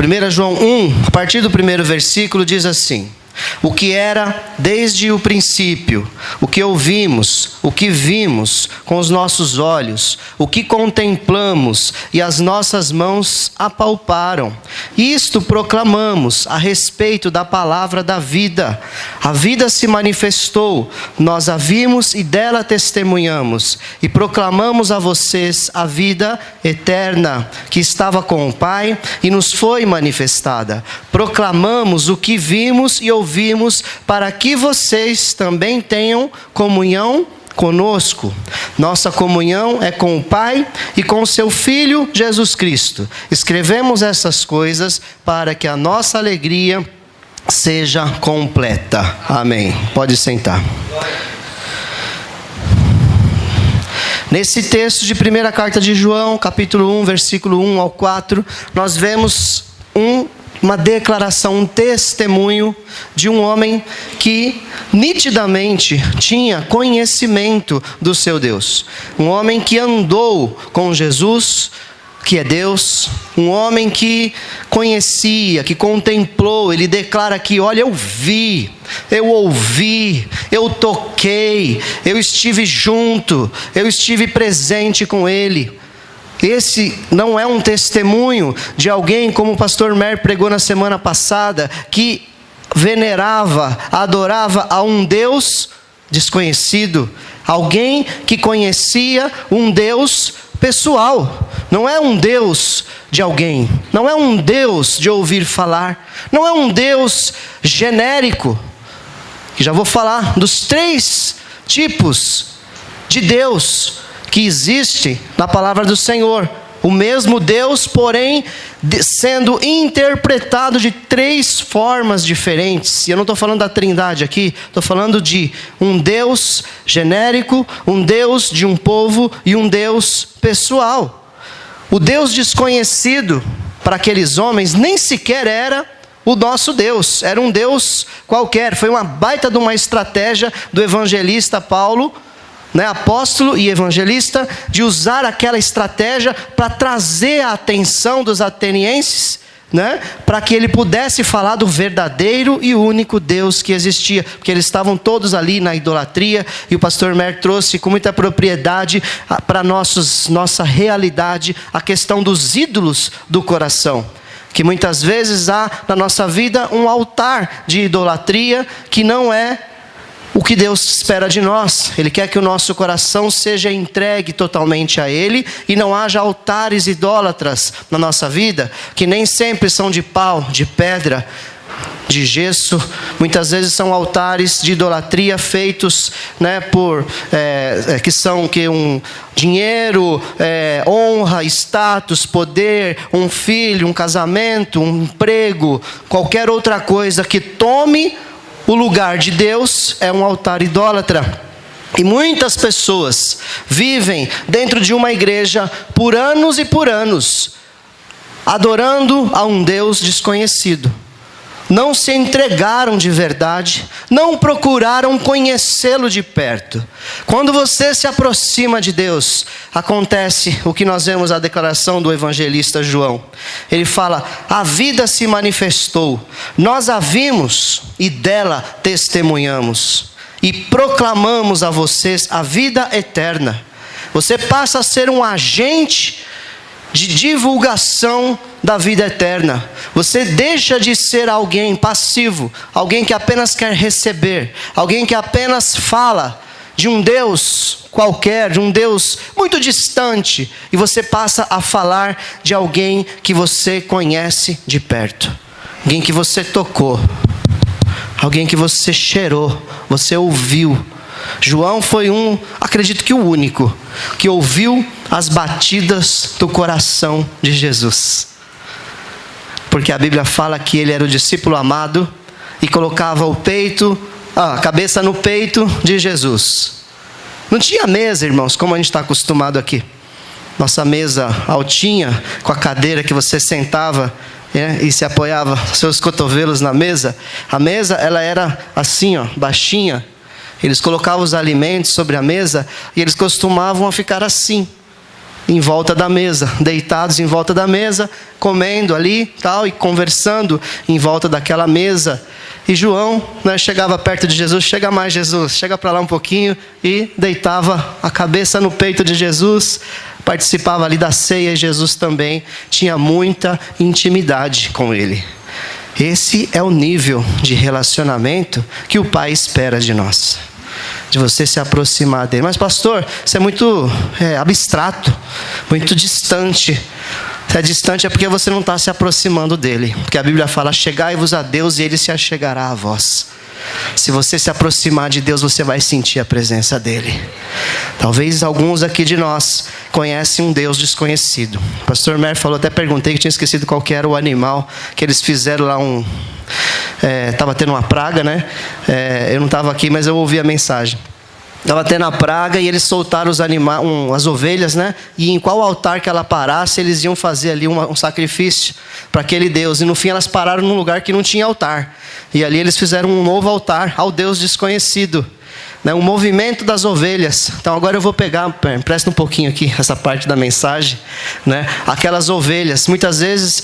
1 João 1, a partir do primeiro versículo, diz assim: o que era desde o princípio, o que ouvimos, o que vimos com os nossos olhos, o que contemplamos e as nossas mãos apalparam. Isto proclamamos a respeito da palavra da vida. A vida se manifestou, nós a vimos e dela testemunhamos, e proclamamos a vocês a vida eterna, que estava com o Pai e nos foi manifestada. Proclamamos o que vimos e ouvimos, para que vocês também tenham comunhão conosco. Nossa comunhão é com o Pai e com o seu Filho Jesus Cristo. Escrevemos essas coisas para que a nossa alegria seja completa. Amém. Pode sentar. Nesse texto de primeira carta de João, capítulo 1, versículo 1 ao 4, nós vemos uma declaração, um testemunho de um homem que nitidamente tinha conhecimento do seu Deus. Um homem que andou com Jesus, que é Deus. Um homem que conhecia, que contemplou. Ele declara aqui: olha, eu vi, eu ouvi, eu toquei, eu estive junto, eu estive presente com Ele. Esse não é um testemunho de alguém, como o pastor Mer pregou na semana passada, que venerava, adorava a um Deus desconhecido. Alguém que conhecia um Deus pessoal. Não é um Deus de alguém. Não é um Deus de ouvir falar. Não é um Deus genérico. E já vou falar dos 3 tipos de Deus que existe na palavra do Senhor. O mesmo Deus, porém, sendo interpretado de 3 formas diferentes. E eu não estou falando da Trindade aqui, estou falando de um Deus genérico, um Deus de um povo e um Deus pessoal. O Deus desconhecido para aqueles homens nem sequer era o nosso Deus, era um Deus qualquer. Foi uma baita de uma estratégia do evangelista Paulo, apóstolo e evangelista, de usar aquela estratégia para trazer a atenção dos atenienses, para que ele pudesse falar do verdadeiro e único Deus que existia, porque eles estavam todos ali na idolatria, e o pastor Mer trouxe com muita propriedade para nossa realidade a questão dos ídolos do coração, que muitas vezes há na nossa vida um altar de idolatria que não é o que Deus espera de nós. Ele quer que o nosso coração seja entregue totalmente a Ele e não haja altares idólatras na nossa vida, que nem sempre são de pau, de pedra, de gesso. Muitas vezes são altares de idolatria feitos que são um dinheiro, honra, status, poder, um filho, um casamento, um emprego, qualquer outra coisa que tome o lugar de Deus é um altar idólatra. E muitas pessoas vivem dentro de uma igreja por anos e por anos, adorando a um Deus desconhecido. Não se entregaram de verdade, não procuraram conhecê-lo de perto. Quando você se aproxima de Deus, acontece o que nós vemos a declaração do evangelista João. Ele fala: a vida se manifestou, nós a vimos e dela testemunhamos, e proclamamos a vocês a vida eterna. Você passa a ser um agente de divulgação da vida eterna. Você deixa de ser alguém passivo, alguém que apenas quer receber, alguém que apenas fala de um Deus qualquer, de um Deus muito distante, e você passa a falar de alguém que você conhece de perto, alguém que você tocou, alguém que você cheirou, você ouviu. João foi acredito que o único, que ouviu as batidas do coração de Jesus. Porque a Bíblia fala que ele era o discípulo amado e colocava a cabeça no peito de Jesus. Não tinha mesa, irmãos, como a gente está acostumado aqui. Nossa mesa altinha, com a cadeira que você sentava e se apoiava seus cotovelos na mesa. A mesa, ela era assim, baixinha. Eles colocavam os alimentos sobre a mesa e eles costumavam ficar assim. em volta da mesa, deitados em volta da mesa, comendo ali, tal, e conversando em volta daquela mesa. E João, né, chegava perto de Jesus, chega mais Jesus, chega para lá um pouquinho, e deitava a cabeça no peito de Jesus, participava ali da ceia, e Jesus também tinha muita intimidade com ele. Esse é o nível de relacionamento que o Pai espera de nós, de você se aproximar dele. Mas pastor, isso é muito abstrato, muito distante. Se é distante é porque você não está se aproximando dele, porque a Bíblia fala: chegai-vos a Deus e ele se achegará a vós. Se você se aproximar de Deus, você vai sentir a presença dele. Talvez alguns aqui de nós conhecem um Deus desconhecido. O pastor Mer falou, até perguntei, que tinha esquecido qual que era o animal que eles fizeram lá. Estava tendo uma praga, né? Eu não estava aqui, mas eu ouvi a mensagem. Estava tendo a praga e eles soltaram as ovelhas, né? E em qual altar que ela parasse, eles iam fazer ali um sacrifício para aquele Deus. E no fim elas pararam num lugar que não tinha altar. E ali eles fizeram um novo altar ao Deus desconhecido, né? Um movimento das ovelhas. Então agora eu vou pegar, presta um pouquinho aqui essa parte da mensagem, né? Aquelas ovelhas, muitas vezes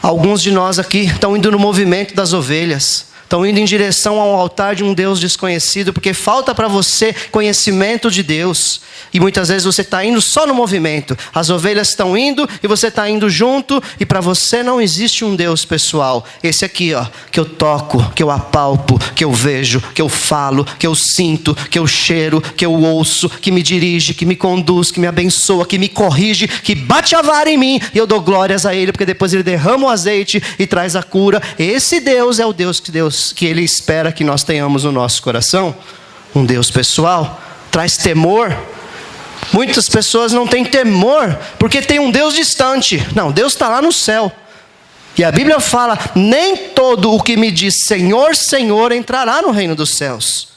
alguns de nós aqui estão indo no movimento das ovelhas. Estão indo em direção ao altar de um Deus desconhecido, porque falta para você conhecimento de Deus. E muitas vezes você está indo só no movimento. As ovelhas estão indo e você está indo junto. E para você não existe um Deus pessoal. Esse aqui, ó, que eu toco, que eu apalpo, que eu vejo, que eu falo, que eu sinto, que eu cheiro, que eu ouço, que me dirige, que me conduz, que me abençoa, que me corrige, que bate a vara em mim. E eu dou glórias a Ele, porque depois Ele derrama o azeite e traz a cura. Esse Deus é o Deus que Ele espera que nós tenhamos no nosso coração. Um Deus pessoal, traz temor. Muitas pessoas não têm temor porque tem um Deus distante. Não, Deus está lá no céu. E a Bíblia fala: nem todo o que me diz Senhor, Senhor entrará no reino dos céus.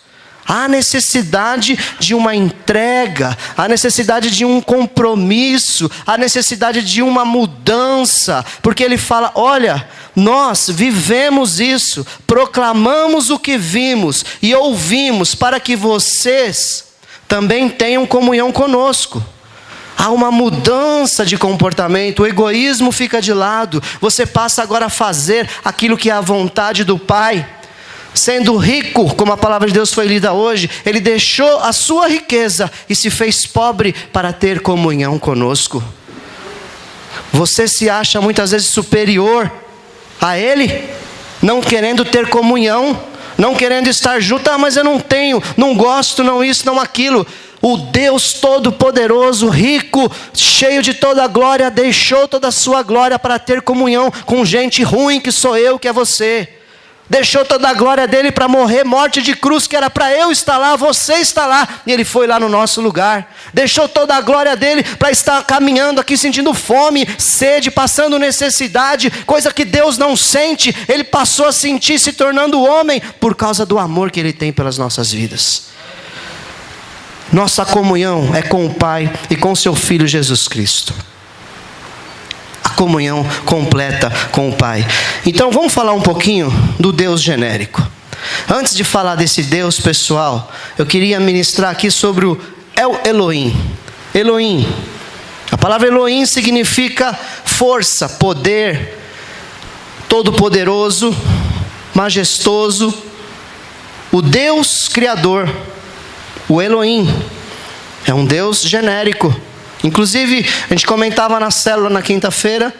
Há necessidade de uma entrega, há necessidade de um compromisso, há necessidade de uma mudança. Porque ele fala: olha, nós vivemos isso, proclamamos o que vimos e ouvimos, para que vocês também tenham comunhão conosco. Há uma mudança de comportamento, o egoísmo fica de lado. Você passa agora a fazer aquilo que é a vontade do Pai. Sendo rico, como a palavra de Deus foi lida hoje, Ele deixou a sua riqueza e se fez pobre para ter comunhão conosco. Você se acha muitas vezes superior a Ele, não querendo ter comunhão, não querendo estar junto. Ah, mas eu não tenho, não gosto, não isso, não aquilo. O Deus Todo-Poderoso, rico, cheio de toda a glória, deixou toda a sua glória para ter comunhão com gente ruim, que sou eu, que é você. Deixou toda a glória dele para morrer morte de cruz, que era para eu estar lá, você está lá, e ele foi lá no nosso lugar. Deixou toda a glória dele para estar caminhando aqui sentindo fome, sede, passando necessidade, coisa que Deus não sente. Ele passou a sentir se tornando homem por causa do amor que ele tem pelas nossas vidas. Nossa comunhão é com o Pai e com seu Filho Jesus Cristo. Comunhão completa com o Pai. Então vamos falar um pouquinho do Deus genérico. Antes de falar desse Deus pessoal, eu queria ministrar aqui sobre o Elohim. Elohim. A palavra Elohim significa força, poder, todo-poderoso, majestoso. O Deus Criador. O Elohim é um Deus genérico. Inclusive, a gente comentava na célula na quinta-feira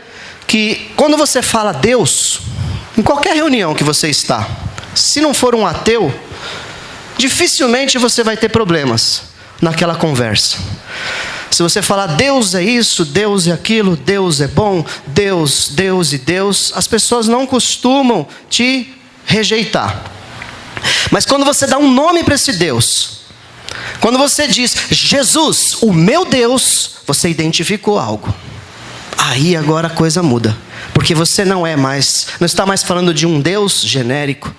que quando você fala Deus, em qualquer reunião que você está, se não for um ateu, dificilmente você vai ter problemas naquela conversa. Se você falar Deus é isso, Deus é aquilo, Deus é bom, Deus, Deus e Deus, as pessoas não costumam te rejeitar. Mas quando você dá um nome para esse Deus, quando você diz Jesus, o meu Deus, você identificou algo. Aí agora a coisa muda. Porque você não está mais falando de um Deus genérico.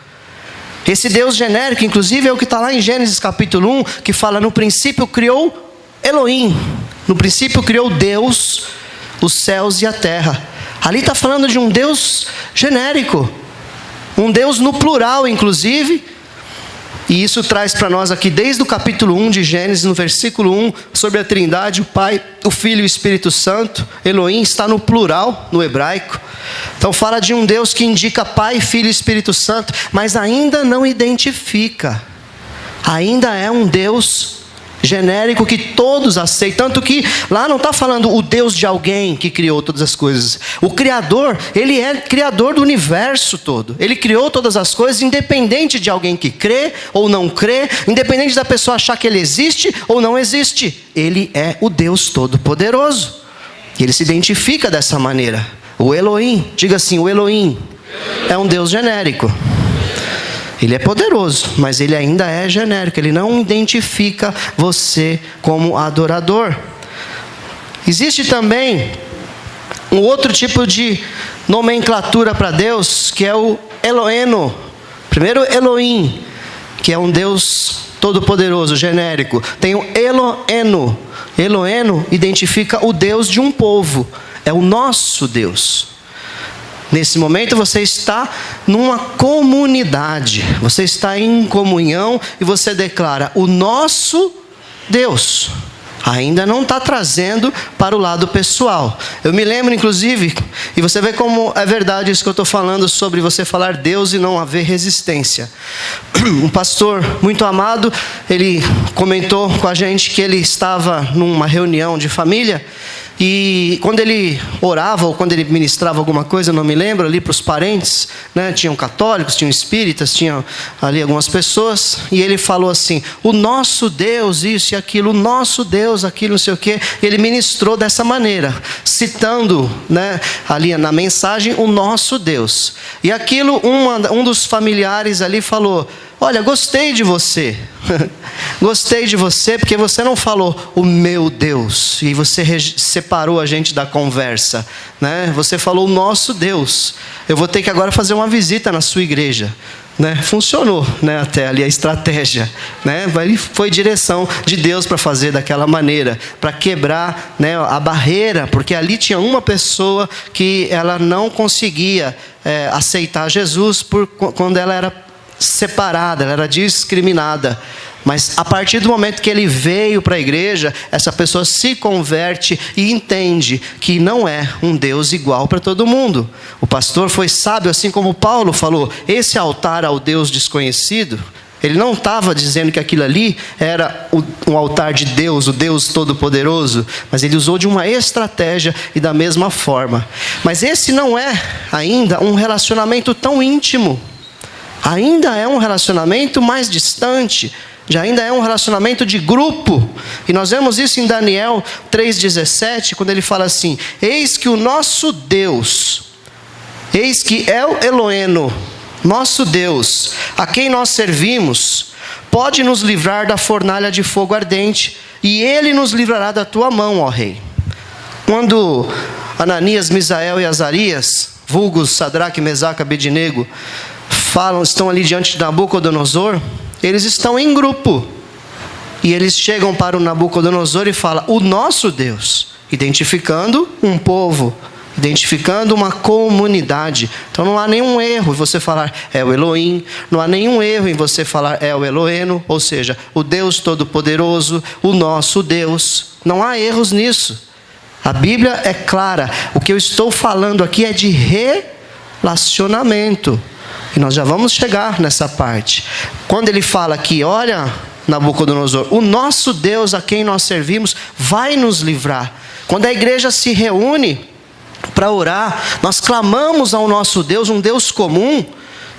Esse Deus genérico, inclusive, é o que está lá em Gênesis capítulo 1, que fala: no princípio criou Elohim. No princípio criou Deus, os céus e a terra. Ali está falando de um Deus genérico. Um Deus no plural, inclusive. E isso traz para nós aqui, desde o capítulo 1 de Gênesis, no versículo 1, sobre a Trindade, o Pai, o Filho e o Espírito Santo. Elohim está no plural, no hebraico. Então fala de um Deus que indica Pai, Filho e Espírito Santo, mas ainda não identifica. Ainda é um Deus genérico que todos aceitam. Tanto que lá não está falando o Deus de alguém que criou todas as coisas. O Criador, Ele é Criador do universo todo. Ele criou todas as coisas, independente de alguém que crê ou não crê, independente da pessoa achar que Ele existe ou não existe. Ele é o Deus Todo-Poderoso. E Ele se identifica dessa maneira. O Elohim, diga assim, o Elohim é um Deus genérico. Ele é poderoso, mas ele ainda é genérico. Ele não identifica você como adorador. Existe também um outro tipo de nomenclatura para Deus, que é o Eloheno. Primeiro Elohim, que é um Deus todo-poderoso, genérico. Tem o Eloheno. Eloheno identifica o Deus de um povo. É o nosso Deus. Nesse momento você está numa comunidade, você está em comunhão e você declara o nosso Deus. Ainda não está trazendo para o lado pessoal. Eu me lembro inclusive, e você vê como é verdade isso que eu estou falando sobre você falar Deus e não haver resistência. Um pastor muito amado, ele comentou com a gente que ele estava numa reunião de família. E quando ele orava ou quando ele ministrava alguma coisa, eu não me lembro, ali para os parentes, né, tinham católicos, tinham espíritas, tinham ali algumas pessoas, e ele falou assim, o nosso Deus, isso e aquilo, o nosso Deus, aquilo, não sei o quê. E ele ministrou dessa maneira, citando, né, ali na mensagem, o nosso Deus. E aquilo, um dos familiares ali falou, olha, gostei de você. Gostei de você porque você não falou o meu Deus. E você separou a gente da conversa, né? Você falou o nosso Deus. Eu vou ter que agora fazer uma visita na sua igreja, né? Funcionou, né? Até ali a estratégia, né? Foi direção de Deus para fazer daquela maneira, para quebrar, né, a barreira, porque ali tinha uma pessoa que ela não conseguia aceitar Jesus quando ela era separada, ela era discriminada. Mas a partir do momento que ele veio para a igreja, essa pessoa se converte e entende que não é um Deus igual para todo mundo. O pastor foi sábio, assim como Paulo falou, esse altar ao Deus desconhecido, ele não estava dizendo que aquilo ali era um altar de Deus, o Deus Todo-Poderoso, mas ele usou de uma estratégia e da mesma forma. Mas esse não é ainda um relacionamento tão íntimo. Ainda é um relacionamento mais distante, já ainda é um relacionamento de grupo. E nós vemos isso em Daniel 3,17, quando ele fala assim, eis que o nosso Deus, eis que é o Eloheno, nosso Deus, a quem nós servimos, pode nos livrar da fornalha de fogo ardente, e ele nos livrará da tua mão, ó rei. Quando Ananias, Misael e Azarias, vulgos Sadraque, Mesaque, Abednego, estão ali diante de Nabucodonosor, eles estão em grupo. E eles chegam para o Nabucodonosor e falam, o nosso Deus, identificando um povo, identificando uma comunidade. Então não há nenhum erro em você falar é o Elohim, não há nenhum erro em você falar é o Eloheno, ou seja, o Deus Todo-Poderoso, o nosso Deus. Não há erros nisso. A Bíblia é clara. O que eu estou falando aqui é de relacionamento. E nós já vamos chegar nessa parte. Quando ele fala aqui, olha, Nabucodonosor, o nosso Deus a quem nós servimos vai nos livrar. Quando a igreja se reúne para orar, nós clamamos ao nosso Deus, um Deus comum.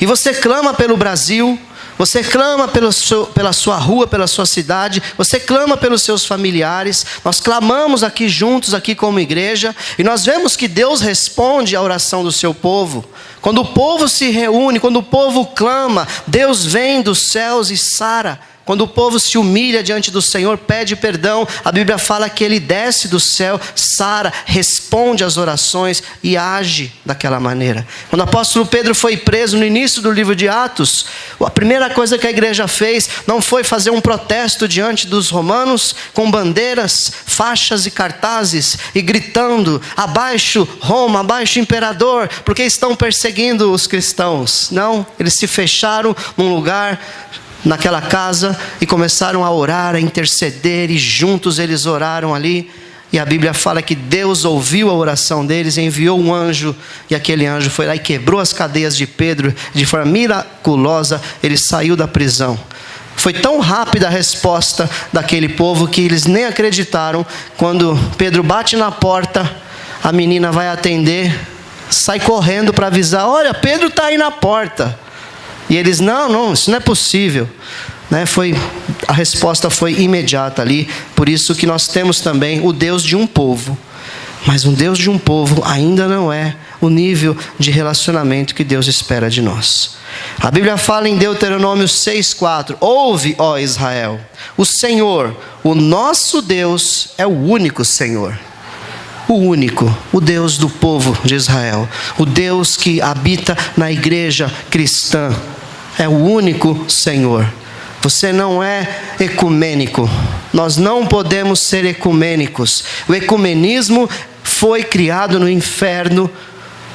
E você clama pelo Brasil, você clama pela sua rua, pela sua cidade, você clama pelos seus familiares. Nós clamamos aqui juntos, aqui como igreja, e nós vemos que Deus responde à oração do seu povo. Quando o povo se reúne, quando o povo clama, Deus vem dos céus e sara. Quando o povo se humilha diante do Senhor, pede perdão, a Bíblia fala que Ele desce do céu, sara, responde às orações e age daquela maneira. Quando o apóstolo Pedro foi preso no início do livro de Atos, a primeira coisa que a igreja fez não foi fazer um protesto diante dos romanos com bandeiras, faixas e cartazes e gritando, abaixo Roma, abaixo imperador, porque estão perseguindo os cristãos. Não, eles se fecharam num lugar naquela casa e começaram a orar, a interceder, e juntos eles oraram ali. E a Bíblia fala que Deus ouviu a oração deles, enviou um anjo, e aquele anjo foi lá e quebrou as cadeias de Pedro. De forma miraculosa, ele saiu da prisão. Foi tão rápida a resposta daquele povo que eles nem acreditaram. Quando Pedro bate na porta, a menina vai atender, sai correndo para avisar: olha, Pedro está aí na porta. E eles: não, isso não é possível. A resposta foi imediata ali. Por isso que nós temos também o Deus de um povo. Mas um Deus de um povo ainda não é o nível de relacionamento que Deus espera de nós. A Bíblia fala em Deuteronômio 6,4: ouve, ó Israel, o Senhor, o nosso Deus, é o único Senhor. O único, o Deus do povo de Israel. O Deus que habita na igreja cristã. É o único Senhor. Você não é ecumênico. Nós não podemos ser ecumênicos. O ecumenismo foi criado no inferno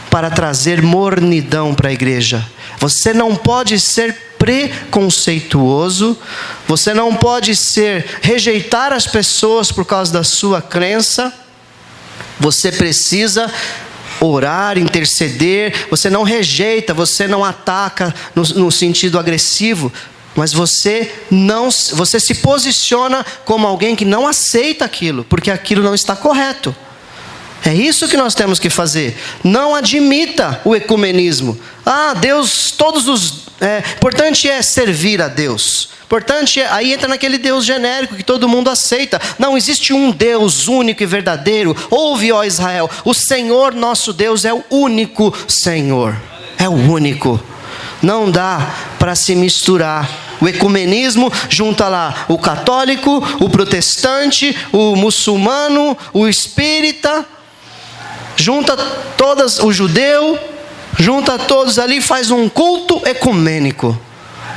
para trazer mornidão para a igreja. Você não pode ser preconceituoso. Você não pode rejeitar as pessoas por causa da sua crença. Você precisa orar, interceder. Você não rejeita, você não ataca no sentido agressivo. Mas você se posiciona como alguém que não aceita aquilo, porque aquilo não está correto. É isso que nós temos que fazer. Não admita o ecumenismo. Deus, importante é servir a Deus. Aí entra naquele Deus genérico que todo mundo aceita. Não existe um Deus único e verdadeiro. Ouve, ó Israel, o Senhor nosso Deus é o único Senhor. É o único. Não dá para se misturar. O ecumenismo junta lá o católico, o protestante, o muçulmano, o espírita, junta todas, o judeu, junta todos ali e faz um culto ecumênico.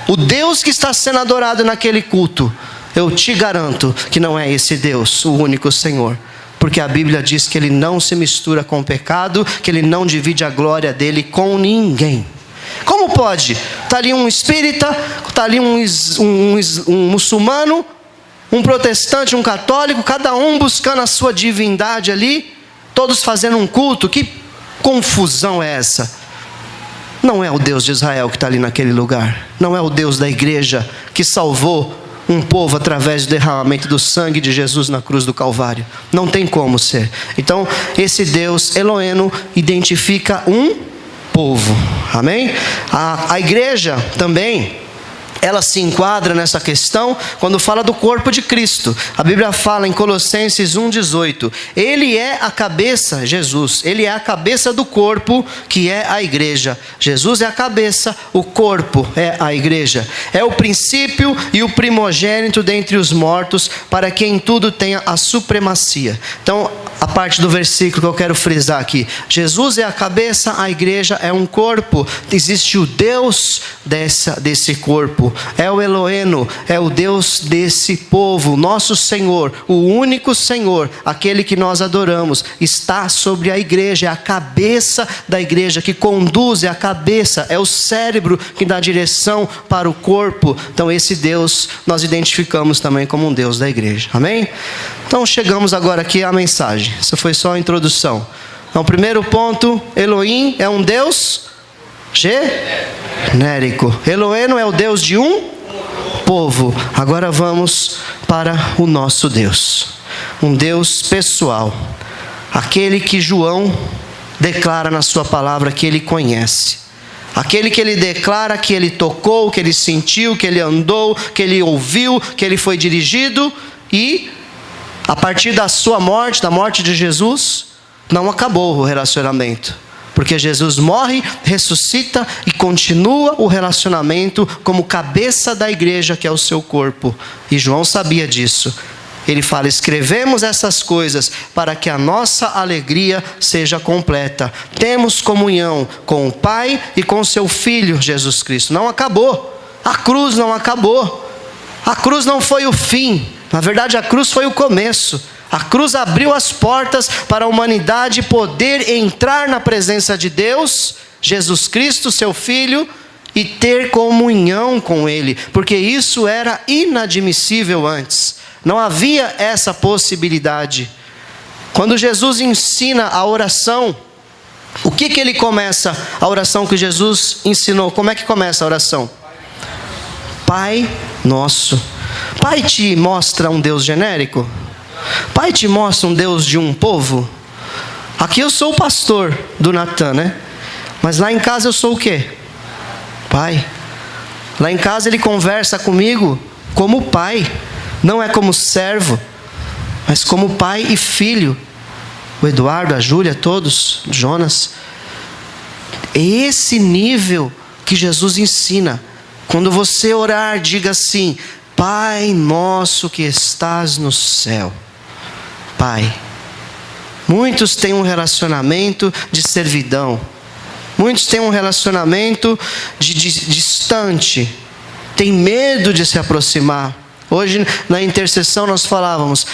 O Deus que está sendo adorado naquele culto, eu te garanto que não é esse Deus, o único Senhor. Porque a Bíblia diz que Ele não se mistura com o pecado, que Ele não divide a glória dEle com ninguém. Como pode? Está ali um espírita, está ali um muçulmano, um protestante, um católico, cada um buscando a sua divindade ali, todos fazendo um culto. Que confusão é essa? Não é o Deus de Israel que está ali naquele lugar. Não é o Deus da igreja que salvou um povo através do derramamento do sangue de Jesus na cruz do Calvário. Não tem como ser. Então, esse Deus Eloheno identifica um povo. Amém? A igreja também, ela se enquadra nessa questão quando fala do corpo de Cristo. A Bíblia fala em Colossenses 1,18: Ele é a cabeça, Jesus, Ele é a cabeça do corpo, que é a igreja. Jesus é a cabeça, o corpo é a igreja. É o princípio e o primogênito dentre os mortos, para que em tudo tenha a supremacia. Então, a parte do versículo que eu quero frisar aqui: Jesus é a cabeça, a igreja é um corpo. Existe o Deus desse corpo. É o Eloheno, é o Deus desse povo. Nosso Senhor, o único Senhor, aquele que nós adoramos, está sobre a igreja. É a cabeça da igreja que conduz, é a cabeça, é o cérebro que dá direção para o corpo. Então esse Deus nós identificamos também como um Deus da igreja. Amém? Então chegamos agora aqui à mensagem. Essa foi só a introdução. Então, primeiro ponto: Elohim é um Deus genérico. Eloheno é o Deus de um povo. Agora vamos para o nosso Deus. Um Deus pessoal. Aquele que João declara na sua palavra que ele conhece. Aquele que ele declara que ele tocou, que ele sentiu, que ele andou, que ele ouviu, que ele foi dirigido. E a partir da sua morte, da morte de Jesus, não acabou o relacionamento. Porque Jesus morre, ressuscita e continua o relacionamento como cabeça da igreja, que é o seu corpo. E João sabia disso. Ele fala: escrevemos essas coisas para que a nossa alegria seja completa. Temos comunhão com o Pai e com seu Filho Jesus Cristo. Não acabou. A cruz não acabou. A cruz não foi o fim. Na verdade, a cruz foi o começo. A cruz abriu as portas para a humanidade poder entrar na presença de Deus, Jesus Cristo, seu Filho, e ter comunhão com Ele, porque isso era inadmissível antes. Não havia essa possibilidade. Quando Jesus ensina a oração, o que ele começa? A oração que Jesus ensinou, como é que começa a oração? Pai nosso. Pai te mostra um Deus genérico? Pai te mostra um Deus de um povo? Aqui eu sou o pastor do Natan, né? Mas lá em casa eu sou o quê? Pai. Lá em casa ele conversa comigo como pai. Não é como servo, mas como pai e filho. O Eduardo, a Júlia, todos, Jonas. É esse nível que Jesus ensina. Quando você orar, diga assim: Pai nosso que estás no céu. Pai. Muitos têm um relacionamento de servidão. Muitos têm um relacionamento distante. Tem medo de se aproximar. Hoje na intercessão nós falávamos,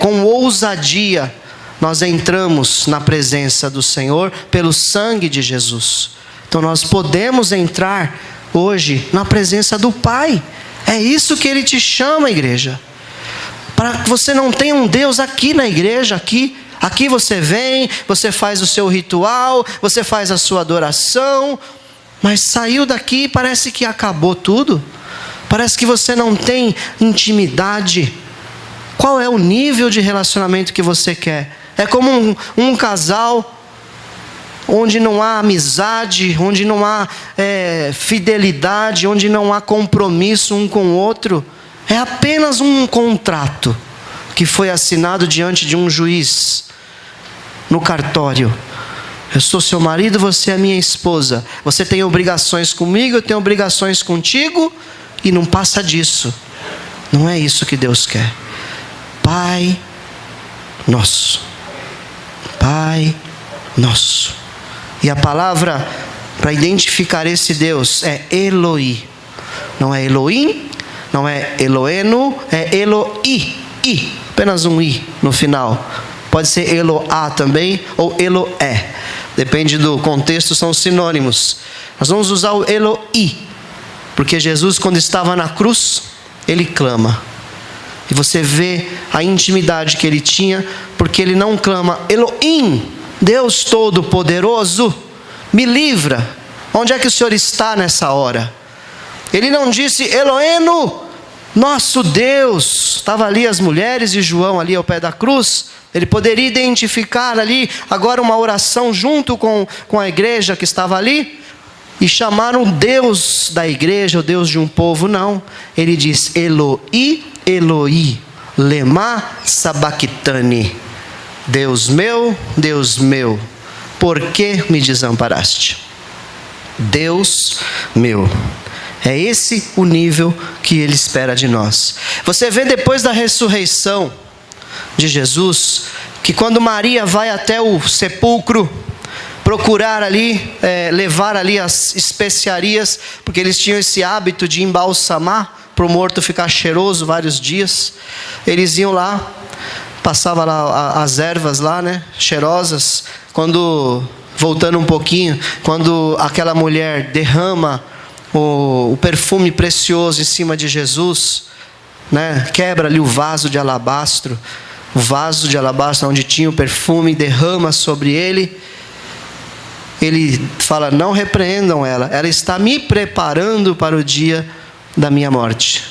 com ousadia nós entramos na presença do Senhor pelo sangue de Jesus. Então nós podemos entrar hoje na presença do Pai. É isso que Ele te chama, igreja. Para que você não tenha um Deus aqui na igreja, aqui você vem, você faz o seu ritual, você faz a sua adoração, mas saiu daqui e parece que acabou tudo. Parece que você não tem intimidade. Qual é o nível de relacionamento que você quer? É como um casal onde não há amizade, onde não há fidelidade, onde não há compromisso um com o outro. É apenas um contrato que foi assinado diante de um juiz no cartório. Eu sou seu marido, você é minha esposa. Você tem obrigações comigo, eu tenho obrigações contigo, e não passa disso. Não é isso que Deus quer. Pai nosso. Pai nosso. E a palavra para identificar esse Deus é Eloi. Não é Elohim, não é Eloeno, é Eloi. I, apenas um I no final. Pode ser Eloá também, ou Eloé. Depende do contexto, são sinônimos. Nós vamos usar o Eloi, porque Jesus, quando estava na cruz, Ele clama. E você vê a intimidade que Ele tinha, porque Ele não clama: Elohim, Deus Todo-Poderoso, me livra. Onde é que o Senhor está nessa hora? Ele não disse: Eloeno, nosso Deus. Estava ali as mulheres e João ali ao pé da cruz. Ele poderia identificar ali agora uma oração junto com a igreja que estava ali e chamar um Deus da igreja, o Deus de um povo. Não, ele diz: Eloi, Eloi, lema sabachthani. Deus meu, por que me desamparaste? Deus meu. É esse o nível que Ele espera de nós. Você vê depois da ressurreição de Jesus, que quando Maria vai até o sepulcro, procurar ali, levar ali as especiarias, porque eles tinham esse hábito de embalsamar, para o morto ficar cheiroso vários dias. Eles iam lá, passava lá as ervas lá, né, cheirosas. Quando, voltando um pouquinho, quando aquela mulher derrama o perfume precioso em cima de Jesus, né, quebra ali o vaso de alabastro onde tinha o perfume, derrama sobre ele. Ele fala: não repreendam ela está me preparando para o dia da minha morte,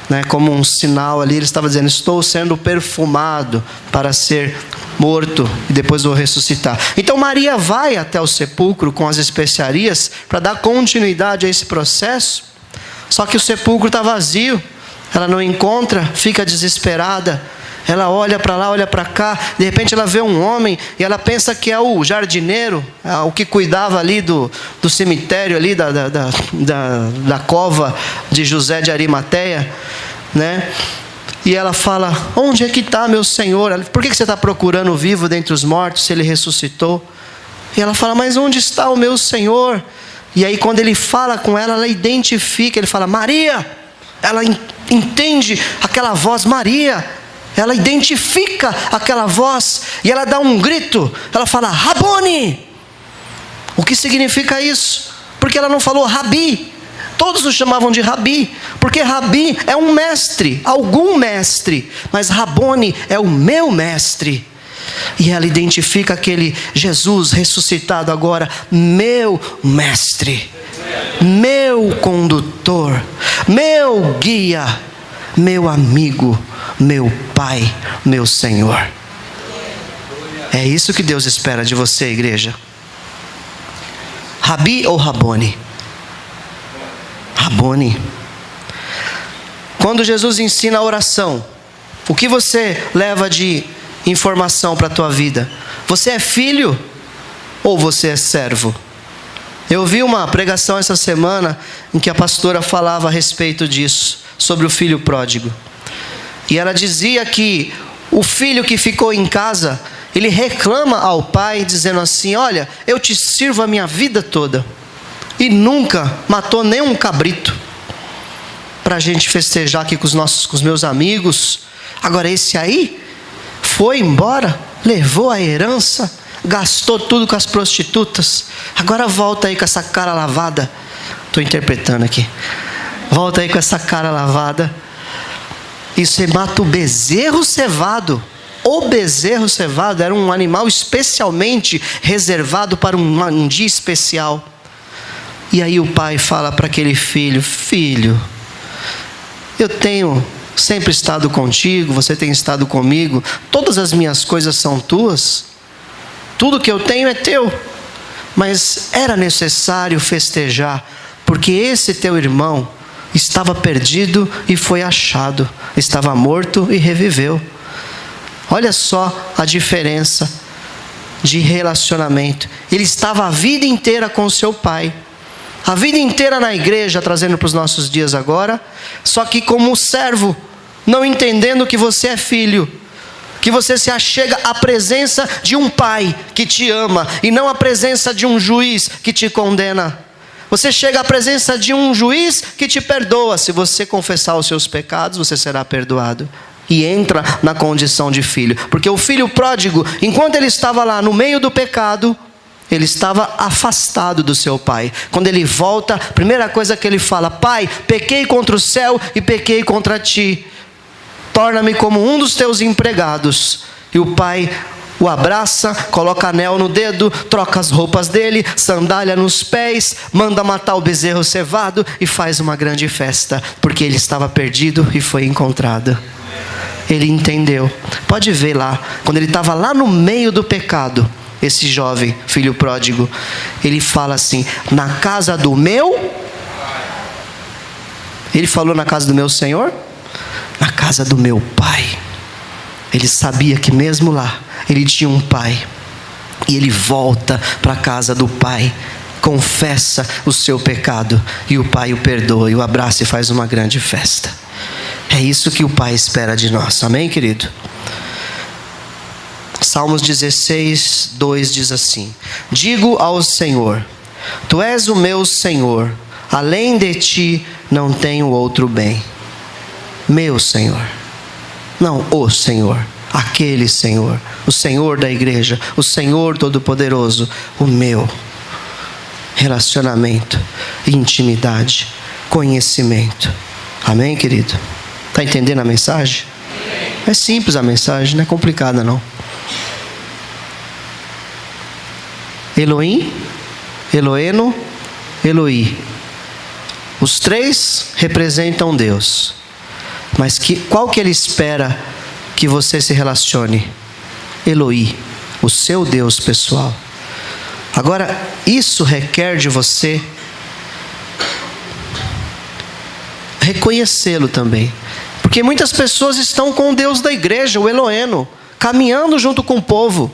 né? Como um sinal ali, ele estava dizendo: estou sendo perfumado para ser morto e depois vou ressuscitar. Então Maria vai até o sepulcro com as especiarias para dar continuidade a esse processo. Só que o sepulcro está vazio, ela não encontra, fica desesperada. Ela olha para lá, olha para cá, de repente ela vê um homem e ela pensa que é o jardineiro, o que cuidava ali do cemitério ali, da cova de José de Arimateia, né? E ela fala: onde é que está meu Senhor? Por que você está procurando o vivo dentre os mortos se ele ressuscitou? E ela fala: mas onde está o meu Senhor? E aí quando ele fala com ela, ela identifica, ele fala: Maria! Ela entende aquela voz, Maria! Ela identifica aquela voz e ela dá um grito. Ela fala: Rabone! O que significa isso? Por Porque ela não falou Rabi. Todos o chamavam de Rabi, porque Rabi é um mestre, algum mestre, mas Rabone é o meu mestre. E ela identifica aquele Jesus ressuscitado agora, meu mestre, meu condutor, meu guia, meu amigo, meu pai, meu Senhor. É isso que Deus espera de você, igreja. Rabi ou Rabone? Rabone. Quando Jesus ensina a oração, o que você leva de informação para a tua vida? Você é filho ou você é servo? Eu vi uma pregação essa semana em que a pastora falava a respeito disso, sobre o filho pródigo. E ela dizia que o filho que ficou em casa, ele reclama ao pai dizendo assim: olha, eu te sirvo a minha vida toda e nunca matou nem um cabrito para a gente festejar aqui com os meus amigos. Agora esse aí foi embora, levou a herança, gastou tudo com as prostitutas. Agora volta aí com essa cara lavada. Estou interpretando aqui. Volta aí com essa cara lavada. E você mata o bezerro cevado. O bezerro cevado era um animal especialmente reservado para um dia especial. E aí o pai fala para aquele filho: filho, eu tenho sempre estado contigo, você tem estado comigo, todas as minhas coisas são tuas, tudo que eu tenho é teu, mas era necessário festejar, porque esse teu irmão estava perdido e foi achado, estava morto e reviveu. Olha só a diferença de relacionamento. Ele estava a vida inteira com o seu pai, a vida inteira na igreja, trazendo para os nossos dias agora, só que como servo, não entendendo que você é filho, que você se achega à presença de um pai que te ama, e não à presença de um juiz que te condena. Você chega à presença de um juiz que te perdoa. Se você confessar os seus pecados, você será perdoado. E entra na condição de filho. Porque o filho pródigo, enquanto ele estava lá no meio do pecado, ele estava afastado do seu pai. Quando ele volta, a primeira coisa que ele fala: pai, pequei contra o céu e pequei contra ti. Torna-me como um dos teus empregados. E o pai o abraça, coloca anel no dedo, troca as roupas dele, sandália nos pés, manda matar o bezerro cevado e faz uma grande festa, porque ele estava perdido e foi encontrado. Ele entendeu. Pode ver lá, quando ele estava lá no meio do pecado, esse jovem filho pródigo, ele fala assim: na casa do meu... Ele falou na casa do meu Senhor? Na casa do meu pai. Ele sabia que mesmo lá, ele tinha um pai. E ele volta para a casa do pai, confessa o seu pecado, e o pai o perdoa, e o abraça e faz uma grande festa. É isso que o pai espera de nós, amém, querido? Salmos 16, 2 diz assim: digo ao Senhor, tu és o meu Senhor, além de ti não tenho outro bem. Meu Senhor, não o Senhor, aquele Senhor, o Senhor da igreja, o Senhor Todo-Poderoso, o meu relacionamento, intimidade, conhecimento. Amém, querido? Está entendendo a mensagem? É simples a mensagem, não é complicada não. Elohim, Eloeno, Eloi. Os três representam Deus. Mas qual que ele espera que você se relacione? Eloi, o seu Deus pessoal. Agora, isso requer de você reconhecê-lo também. Porque muitas pessoas estão com o Deus da igreja, o Eloeno, caminhando junto com o povo.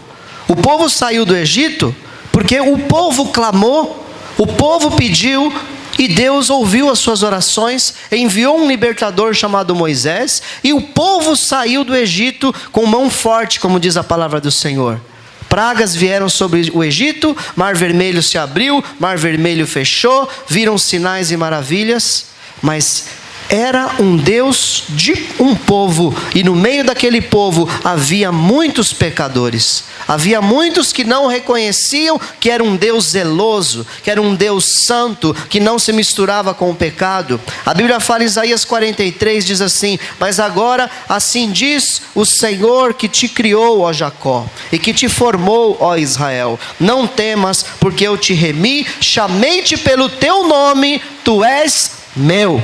O povo saiu do Egito porque o povo clamou, o povo pediu, e Deus ouviu as suas orações, enviou um libertador chamado Moisés, e o povo saiu do Egito com mão forte, como diz a palavra do Senhor. Pragas vieram sobre o Egito, Mar Vermelho se abriu, Mar Vermelho fechou, viram sinais e maravilhas, mas era um Deus de um povo, e no meio daquele povo havia muitos pecadores. Havia muitos que não reconheciam que era um Deus zeloso, que era um Deus santo, que não se misturava com o pecado. A Bíblia fala em Isaías 43, diz assim: mas agora assim diz o Senhor que te criou, ó Jacó, e que te formou, ó Israel: não temas, porque eu te remi, chamei-te pelo teu nome, tu és meu.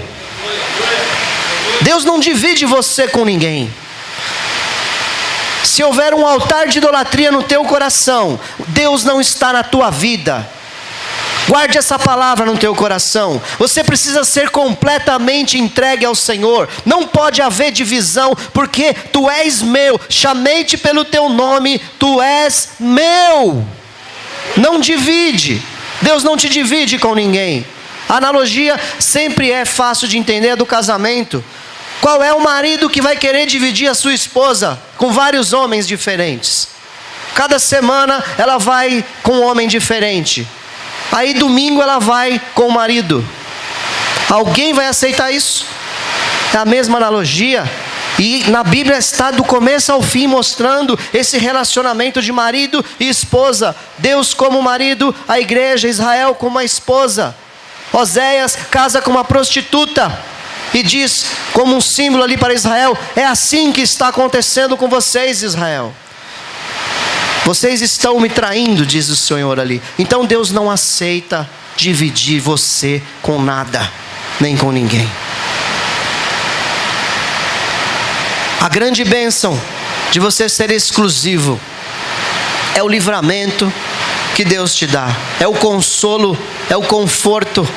Deus não divide você com ninguém. Se houver um altar de idolatria no teu coração, Deus não está na tua vida. Guarde essa palavra no teu coração. Você precisa ser completamente entregue ao Senhor. Não pode haver divisão, porque tu és meu. Chamei-te pelo teu nome, tu és meu. Não divide. Deus não te divide com ninguém. A analogia sempre é fácil de entender, é do casamento. Qual é o marido que vai querer dividir a sua esposa com vários homens diferentes? Cada semana ela vai com um homem diferente. Aí domingo ela vai com o marido. Alguém vai aceitar isso? É a mesma analogia. E na Bíblia está do começo ao fim mostrando esse relacionamento de marido e esposa. Deus como marido, a igreja, Israel como a esposa. Oséias casa com uma prostituta e diz, como um símbolo ali para Israel: é assim que está acontecendo com vocês, Israel. Vocês estão me traindo, diz o Senhor ali. Então Deus não aceita dividir você com nada, nem com ninguém. A grande bênção de você ser exclusivo é o livramento que Deus te dá, é o consolo, é o conforto,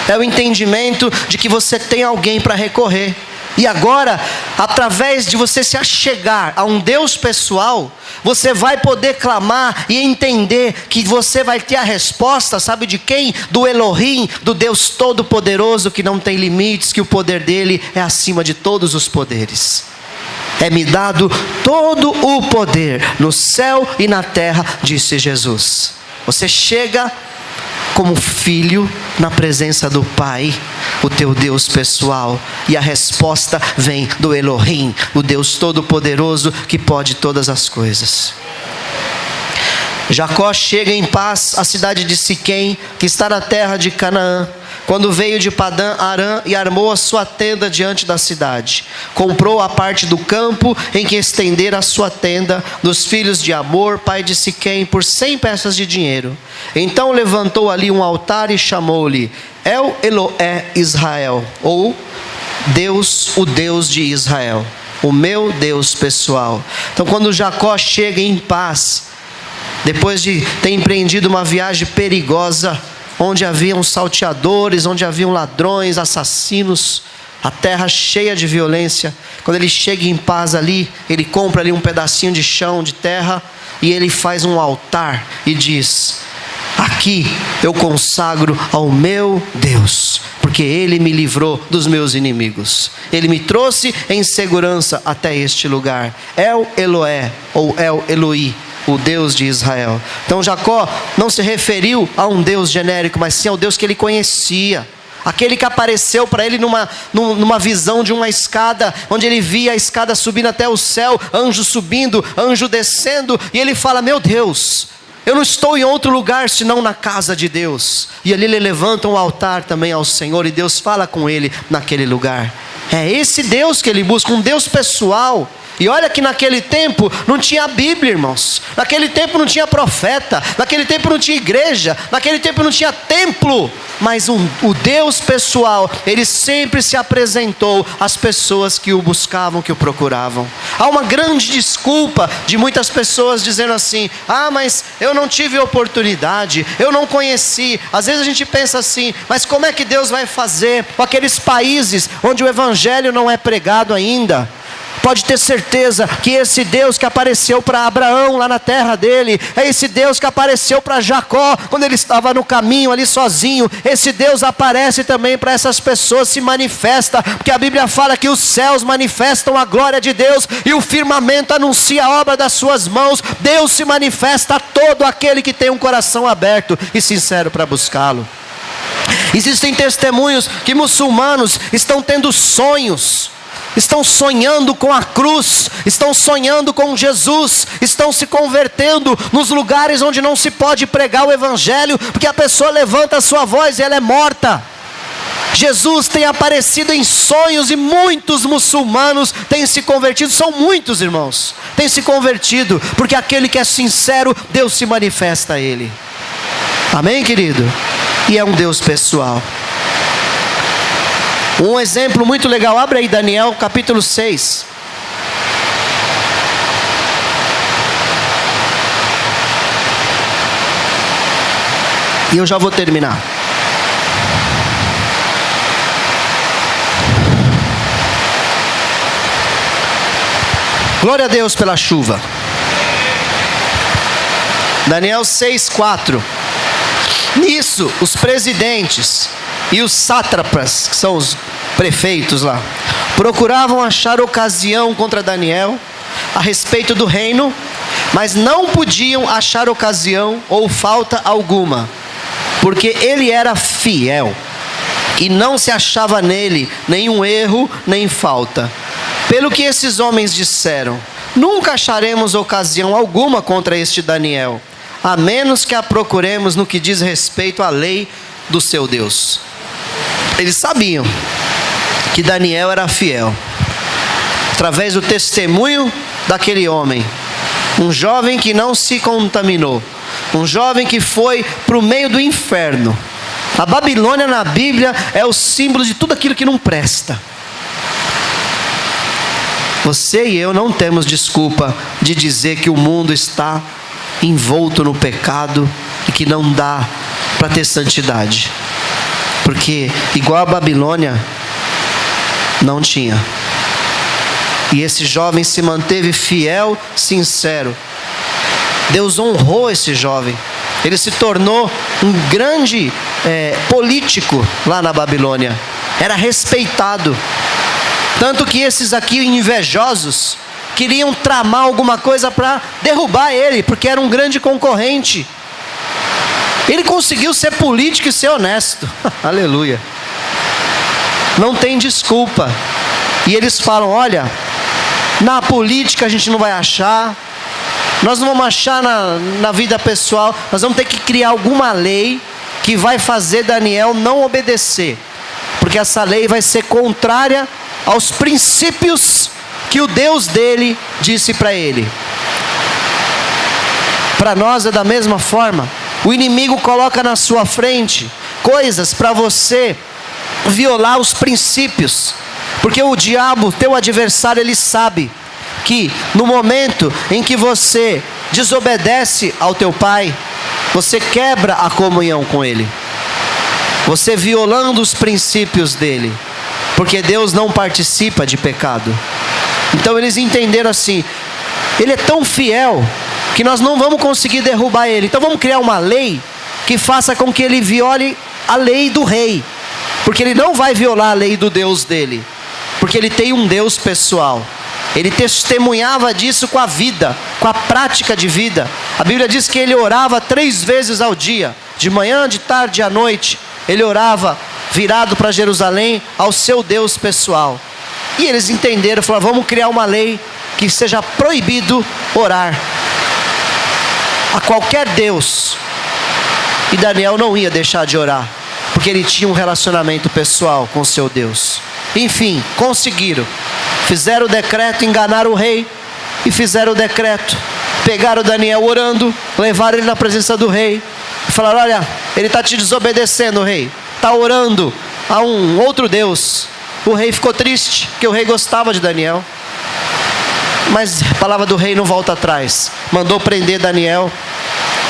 é o entendimento de que você tem alguém para recorrer. E agora, através de você se achegar a um Deus pessoal, você vai poder clamar e entender que você vai ter a resposta, sabe de quem? Do Elohim, do Deus Todo-Poderoso, que não tem limites, que o poder dele é acima de todos os poderes. É-me dado todo o poder no céu e na terra, disse Jesus. Você chega como filho na presença do Pai, o teu Deus pessoal, e a resposta vem do Elohim, o Deus Todo-Poderoso que pode todas as coisas. Jacó chega em paz à cidade de Siquém, que está na terra de Canaã, quando veio de Padã Arã e armou a sua tenda diante da cidade. Comprou a parte do campo em que estendera a sua tenda dos filhos de Amor, pai de Siquém, por 100 peças de dinheiro. Então levantou ali um altar e chamou-lhe El Eloé Israel, ou Deus, o Deus de Israel, o meu Deus pessoal. Então quando Jacó chega em paz, depois de ter empreendido uma viagem perigosa, onde haviam salteadores, onde haviam ladrões, assassinos, a terra cheia de violência, quando ele chega em paz ali, ele compra ali um pedacinho de chão, de terra, e ele faz um altar e diz: aqui eu consagro ao meu Deus, porque ele me livrou dos meus inimigos, ele me trouxe em segurança até este lugar. El Eloé, ou El Eloi, o Deus de Israel. Então Jacó não se referiu a um Deus genérico, mas sim ao Deus que ele conhecia. Aquele que apareceu para ele numa visão de uma escada, onde ele via a escada subindo até o céu, anjo subindo, anjo descendo, e ele fala: meu Deus, eu não estou em outro lugar senão na casa de Deus. E ali ele levanta um altar também ao Senhor, e Deus fala com ele naquele lugar. É esse Deus que ele busca, um Deus pessoal. E olha que naquele tempo não tinha Bíblia, irmãos. Naquele tempo não tinha profeta. Naquele tempo não tinha igreja. Naquele tempo não tinha templo. Mas o Deus pessoal, ele sempre se apresentou às pessoas que o buscavam, que o procuravam. Há uma grande desculpa de muitas pessoas dizendo assim: ah, mas eu não tive oportunidade, eu não conheci. Às vezes a gente pensa assim: mas como é que Deus vai fazer com aqueles países onde o evangelho não é pregado ainda? Pode ter certeza que esse Deus que apareceu para Abraão lá na terra dele, é esse Deus que apareceu para Jacó quando ele estava no caminho ali sozinho. Esse Deus aparece também para essas pessoas, se manifesta, porque a Bíblia fala que os céus manifestam a glória de Deus e o firmamento anuncia a obra das suas mãos. Deus se manifesta a todo aquele que tem um coração aberto e sincero para buscá-lo. Existem testemunhos que muçulmanos estão tendo sonhos, estão sonhando com a cruz, estão sonhando com Jesus, estão se convertendo nos lugares onde não se pode pregar o evangelho, porque a pessoa levanta a sua voz e ela é morta. Jesus tem aparecido em sonhos e muitos muçulmanos têm se convertido. São muitos, irmãos, têm se convertido, porque aquele que é sincero, Deus se manifesta a ele. Amém, querido? E é um Deus pessoal. Um exemplo muito legal, abre aí Daniel capítulo 6. E eu já vou terminar. Glória a Deus pela chuva. Daniel 6:4. Nisso, os presidentes e os sátrapas, que são os prefeitos lá, procuravam achar ocasião contra Daniel a respeito do reino, mas não podiam achar ocasião ou falta alguma, porque ele era fiel e não se achava nele nenhum erro nem falta. Pelo que esses homens disseram, nunca acharemos ocasião alguma contra este Daniel, a menos que a procuremos no que diz respeito à lei do seu Deus. Eles sabiam que Daniel era fiel, através do testemunho daquele homem, um jovem que não se contaminou, um jovem que foi para o meio do inferno. A Babilônia na Bíblia é o símbolo de tudo aquilo que não presta. Você e eu não temos desculpa de dizer que o mundo está envolto no pecado e que não dá para ter santidade, porque igual a Babilônia não tinha. E esse jovem se manteve fiel, sincero. Deus honrou esse jovem. Ele se tornou um grande político lá na Babilônia. Era respeitado. Tanto que esses aqui invejosos queriam tramar alguma coisa para derrubar ele, porque era um grande concorrente. Ele conseguiu ser político e ser honesto. Aleluia. Não tem desculpa. E eles falam, olha, na política a gente não vai achar, nós não vamos achar na vida pessoal, nós vamos ter que criar alguma lei que vai fazer Daniel não obedecer, porque essa lei vai ser contrária aos princípios que o Deus dele disse para ele. Para nós é da mesma forma. O inimigo coloca na sua frente coisas para você violar os princípios, porque o diabo, teu adversário, ele sabe que no momento em que você desobedece ao teu pai, você quebra a comunhão com ele, você violando os princípios dele, porque Deus não participa de pecado. Então eles entenderam assim, ele é tão fiel que nós não vamos conseguir derrubar ele, então vamos criar uma lei que faça com que ele viole a lei do rei, porque ele não vai violar a lei do Deus dele, porque ele tem um Deus pessoal. Ele testemunhava disso com a vida, com a prática de vida. A Bíblia diz que ele orava 3 vezes ao dia, de manhã, de tarde e à noite. Ele orava virado para Jerusalém ao seu Deus pessoal. E eles entenderam, falaram, vamos criar uma lei que seja proibido orar a qualquer Deus. E Daniel não ia deixar de orar, porque ele tinha um relacionamento pessoal com o seu Deus. Enfim, conseguiram. Fizeram o decreto, enganaram o rei e fizeram o decreto. Pegaram Daniel orando, levaram ele na presença do rei e falaram, olha, ele está te desobedecendo, rei. Está orando a um outro Deus. O rei ficou triste, porque o rei gostava de Daniel. Mas a palavra do rei não volta atrás. Mandou prender Daniel,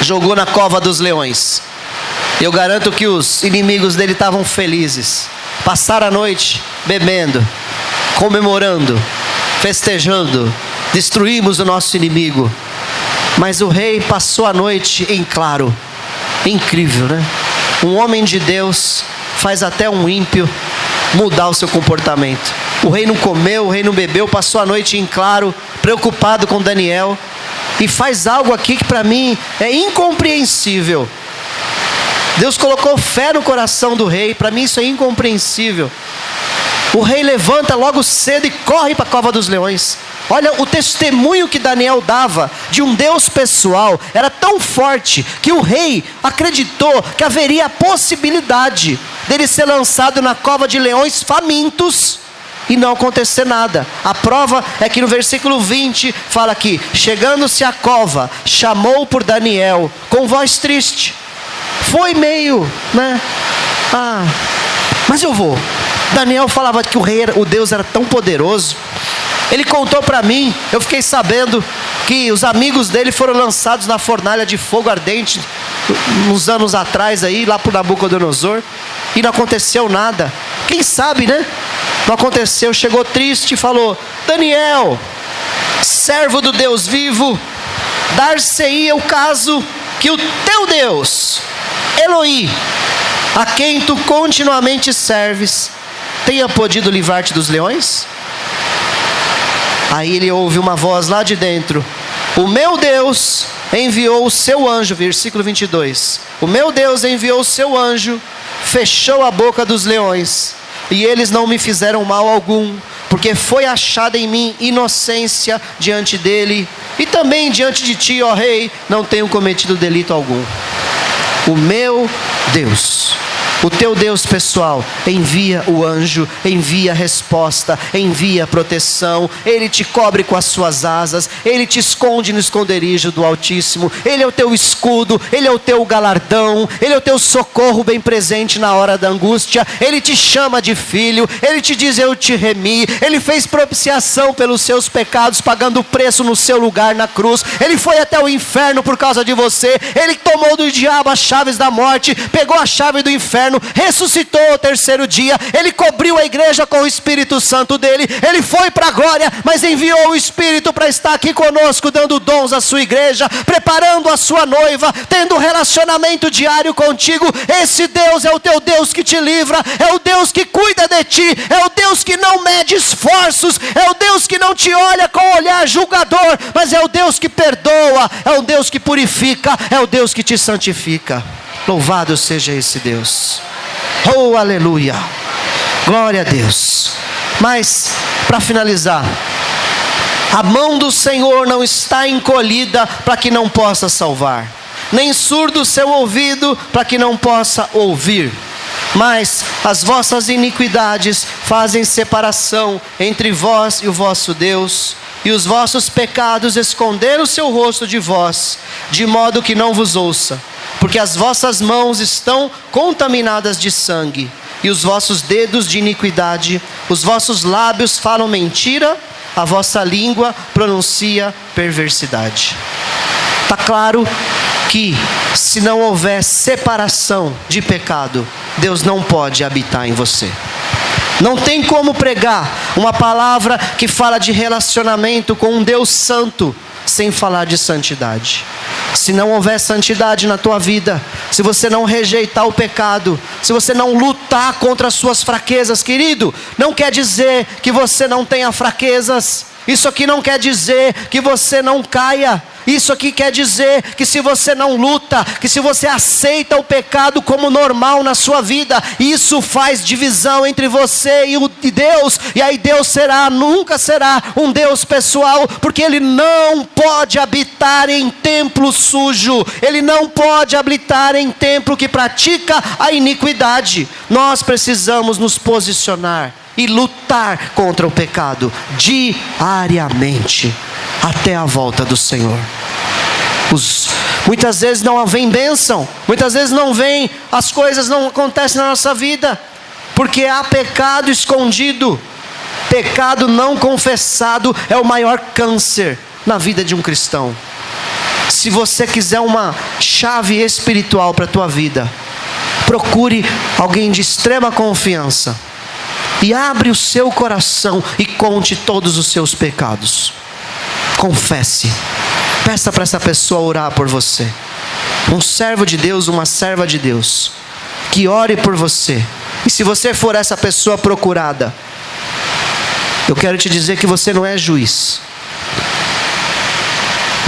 jogou na cova dos leões. Eu garanto que os inimigos dele estavam felizes. Passaram a noite bebendo, comemorando, festejando. Destruímos o nosso inimigo. Mas o rei passou a noite em claro. Incrível, né? Um homem de Deus faz até um ímpio mudar o seu comportamento. O rei não comeu, o rei não bebeu, passou a noite em claro, preocupado com Daniel, e faz algo aqui que para mim é incompreensível. Deus colocou fé no coração do rei. Para mim isso é incompreensível. O rei levanta logo cedo e corre para a cova dos leões. Olha, o testemunho que Daniel dava de um Deus pessoal era tão forte que o rei acreditou que haveria a possibilidade dele ser lançado na cova de leões famintos e não acontecer nada. A prova é que no versículo 20 fala aqui: chegando-se à cova, chamou por Daniel com voz triste. Foi meio, mas eu vou. Daniel falava que o Deus era tão poderoso. Ele contou para mim, eu fiquei sabendo que os amigos dele foram lançados na fornalha de fogo ardente uns anos atrás aí, lá por Nabucodonosor, e não aconteceu nada. Quem sabe, né? Não aconteceu. Chegou triste e falou: Daniel, servo do Deus vivo, dar-se-ia o caso que o teu Deus, Elohim, a quem tu continuamente serves, tenha podido livrar-te dos leões? Aí ele ouve uma voz lá de dentro: o meu Deus enviou o seu anjo, versículo 22. O meu Deus enviou o seu anjo, fechou a boca dos leões, e eles não me fizeram mal algum, porque foi achada em mim inocência diante dele, e também diante de ti, ó rei, não tenho cometido delito algum. O meu Deus, o teu Deus pessoal, envia o anjo, envia a resposta, envia a proteção. Ele te cobre com as suas asas, Ele te esconde no esconderijo do Altíssimo. Ele é o teu escudo, Ele é o teu galardão, Ele é o teu socorro bem presente na hora da angústia. Ele te chama de filho, Ele te diz: eu te remi. Ele fez propiciação pelos seus pecados, pagando o preço no seu lugar na cruz. Ele foi até o inferno por causa de você. Ele tomou do diabo as chaves da morte, pegou a chave do inferno, ressuscitou ao terceiro dia. Ele cobriu a igreja com o Espírito Santo dele. Ele foi para a glória, mas enviou o Espírito para estar aqui conosco, dando dons à sua igreja, preparando a sua noiva, tendo um relacionamento diário contigo. Esse Deus é o teu Deus que te livra, é o Deus que cuida de ti, é o Deus que não mede esforços, é o Deus que não te olha com olhar julgador, mas é o Deus que perdoa, é o Deus que purifica, é o Deus que te santifica. Louvado seja esse Deus. Oh, aleluia. Glória a Deus. Mas, para finalizar, a mão do Senhor não está encolhida para que não possa salvar, nem surdo o seu ouvido para que não possa ouvir. Mas as vossas iniquidades fazem separação entre vós e o vosso Deus, e os vossos pecados esconderam o seu rosto de vós, de modo que não vos ouça. Porque as vossas mãos estão contaminadas de sangue, e os vossos dedos de iniquidade, os vossos lábios falam mentira, a vossa língua pronuncia perversidade. Está claro que se não houver separação de pecado, Deus não pode habitar em você. Não tem como pregar uma palavra que fala de relacionamento com um Deus santo sem falar de santidade. Se não houver santidade na tua vida, se você não rejeitar o pecado, se você não lutar contra as suas fraquezas, querido, não quer dizer que você não tenha fraquezas. Isso aqui não quer dizer que você não caia. Isso aqui quer dizer que se você não luta, que se você aceita o pecado como normal na sua vida, isso faz divisão entre você e Deus. E aí Deus nunca será um Deus pessoal, porque Ele não pode habitar em templo sujo. Ele não pode habitar em templo que pratica a iniquidade. Nós precisamos nos posicionar e lutar contra o pecado diariamente, até a volta do Senhor. Muitas vezes não vem bênção, muitas vezes não vem, as coisas não acontecem na nossa vida, porque há pecado escondido. Pecado não confessado é o maior câncer na vida de um cristão. Se você quiser uma chave espiritual para a tua vida, procure alguém de extrema confiança, e abre o seu coração e conte todos os seus pecados. Confesse. Peça para essa pessoa orar por você. Um servo de Deus, uma serva de Deus, que ore por você. E se você for essa pessoa procurada, eu quero te dizer que você não é juiz,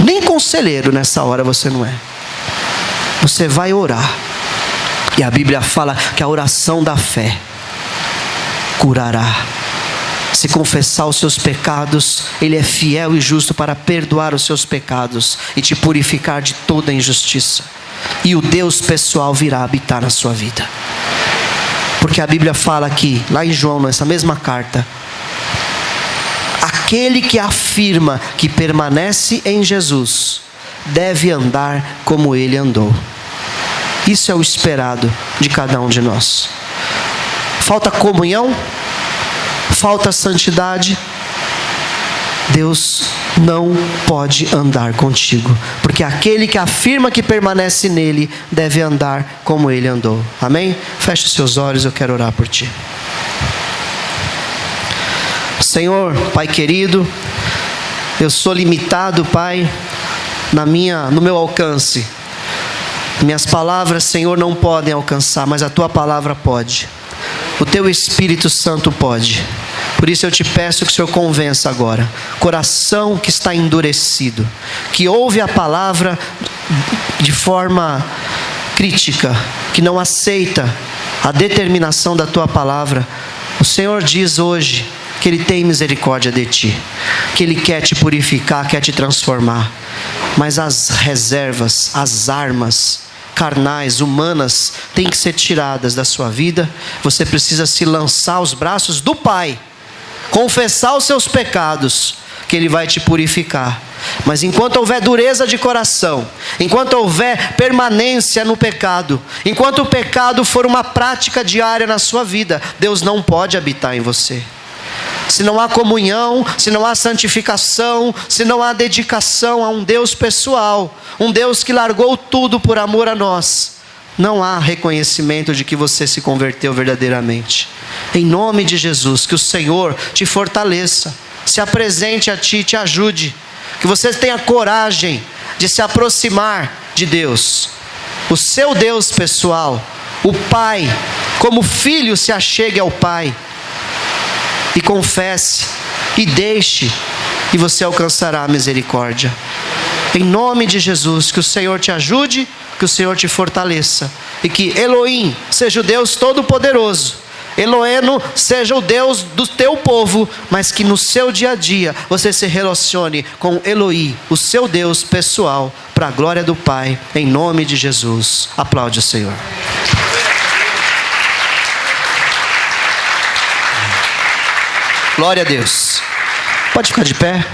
nem conselheiro nessa hora você não é. Você vai orar. E a Bíblia fala que a oração da fé curará. Se confessar os seus pecados, Ele é fiel e justo para perdoar os seus pecados e te purificar de toda injustiça. E o Deus pessoal virá habitar na sua vida. Porque a Bíblia fala aqui, lá em João, nessa mesma carta, aquele que afirma que permanece em Jesus deve andar como Ele andou. Isso é o esperado de cada um de nós. Falta comunhão? Falta santidade? Deus não pode andar contigo, porque aquele que afirma que permanece nele deve andar como ele andou. Amém? Feche os seus olhos, eu quero orar por ti. Senhor, Pai querido, eu sou limitado, Pai, no meu alcance. Minhas palavras, Senhor, não podem alcançar, mas a Tua palavra pode. O Teu Espírito Santo pode. Por isso eu te peço que o Senhor convença agora, coração que está endurecido, que ouve a palavra de forma crítica, que não aceita a determinação da Tua palavra. O Senhor diz hoje que Ele tem misericórdia de ti, que Ele quer te purificar, quer te transformar. Mas as reservas, as armas carnais, humanas, têm que ser tiradas da sua vida. Você precisa se lançar aos braços do Pai, confessar os seus pecados, que Ele vai te purificar. Mas enquanto houver dureza de coração, enquanto houver permanência no pecado, enquanto o pecado for uma prática diária na sua vida, Deus não pode habitar em você. Se não há comunhão, se não há santificação, se não há dedicação a um Deus pessoal, um Deus que largou tudo por amor a nós, não há reconhecimento de que você se converteu verdadeiramente. Em nome de Jesus, que o Senhor te fortaleça, se apresente a ti, te ajude, que você tenha coragem de se aproximar de Deus, o seu Deus pessoal, o Pai, como filho se achegue ao Pai, e confesse, e deixe, e você alcançará a misericórdia. Em nome de Jesus, que o Senhor te ajude, que o Senhor te fortaleça, e que Elohim seja o Deus Todo-Poderoso, Eloheno seja o Deus do teu povo, mas que no seu dia a dia você se relacione com Elohim, o seu Deus pessoal, para a glória do Pai, em nome de Jesus. Aplaude o Senhor. Glória a Deus. Pode ficar de pé.